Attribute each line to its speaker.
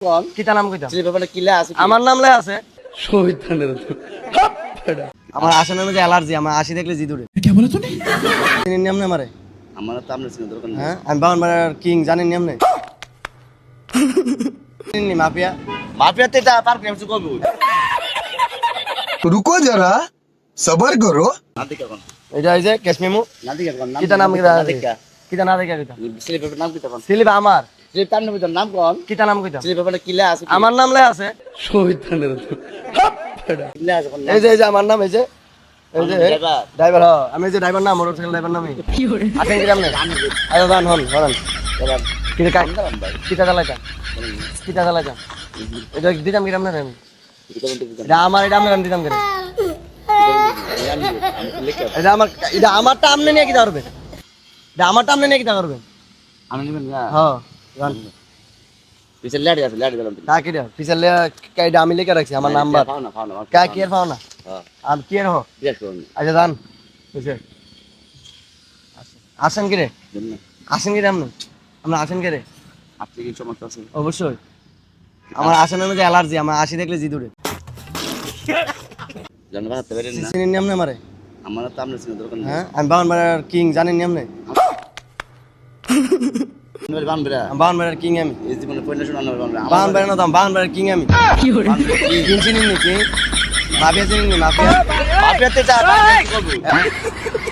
Speaker 1: কোন
Speaker 2: কিতা নাম কইতা
Speaker 1: যে ব্যাপারে কিলা আছে
Speaker 2: আমার নাম লে আছে
Speaker 1: শহীদানের
Speaker 2: আমার আসানোর মধ্যে অ্যালার্জি আমার আসি দেখলে জি দূরে
Speaker 3: क्या बोला तूने
Speaker 2: চিনেন নিয়ম না আমারে
Speaker 1: আমার তো আমরা চিন্তা দরকার নেই
Speaker 2: হ্যাঁ আমি বাউনবাড়ির কিং জানেন নিয়ম নেই চিনেননি মাফিয়া
Speaker 1: মাফিয়াতে এটা পার করে কিছু কইবো
Speaker 4: रुको जरा सबर करो
Speaker 1: না দেখা কোন
Speaker 2: এটা এই যে ক্যাশ মেমো
Speaker 1: না দেখা কোন
Speaker 2: কিতা নাম
Speaker 1: না
Speaker 2: কইতা
Speaker 1: দেখা
Speaker 2: কিতা না দেখা কইতা
Speaker 1: যে ব্যাপারে নাম কিতা কোন
Speaker 2: সিলিপ আমার
Speaker 1: যে তার নাম কোন
Speaker 2: কিতা নাম কইতা
Speaker 1: যে ব্যাপারে কিলা আছে
Speaker 2: আমার নাম লে আছে
Speaker 1: শহীদানের কিলা আছে কোন
Speaker 2: এই যে আমার নাম এই যে
Speaker 1: ড্রাইভার
Speaker 2: ড্রাইভার আমি এই যে ড্রাইভার নাম মোটরসাইকেল ড্রাইভার নামই আসেন কি নাম নেই আয়ো গান হন হন
Speaker 1: এবার
Speaker 2: কিতা কাই
Speaker 1: দাম ভাই
Speaker 2: কিতা চালাইতা কিতা চালাইতা এটা দিতাম কিরাম না আমি এটা আমার এটা আমরা দিতাম কেন এটা আমারটা আমনে নিয়ে কিতা করবে এটা আমারটা আমনে নিয়ে কিতা করবে
Speaker 1: আমি নিবেন না
Speaker 2: হ্যাঁ গান
Speaker 1: পিছে লাড়ি আছে লাড়ি দিলাম
Speaker 2: কা কি রে পিছলে কাইডা আমি লিখে রাখছি আমার নাম্বার
Speaker 1: পাও না
Speaker 2: কা কি এর পাও না
Speaker 1: হ্যাঁ
Speaker 2: আর কি এর হো
Speaker 1: ঠিক আছে
Speaker 2: আচ্ছা জান বুঝছে আসেন কি রে আসেন কি রে আপনি আমরা আসেন কি রে
Speaker 1: আপনি কি সমস্যা আছে
Speaker 2: অবশ্যই আমার আসানোর মধ্যে অ্যালার্জি আমার আসি দেখলে জি দূরে
Speaker 1: জানবা হাতে পারেন না
Speaker 2: চিনেন নিয়ম না আমারে
Speaker 1: আমার তো আমরা চিন্তা দরকার নেই
Speaker 2: হ্যাঁ আমি বাউনবাড়ির কিং জানেন নিয়ম নেই
Speaker 1: আমরা বানবেরা
Speaker 2: বাউনবাড়ির কিং আমি
Speaker 1: এই জীবনে পয়লা শোনা না বানবেরা
Speaker 2: বাউনবাড়ি না দাম বাউনবাড়ির কিং আমি কিং চিনেন নি কিং মাফিয়া চিনেন নি মাফিয়া
Speaker 1: মাফিয়াতে এটা পার করে কিছু কইবো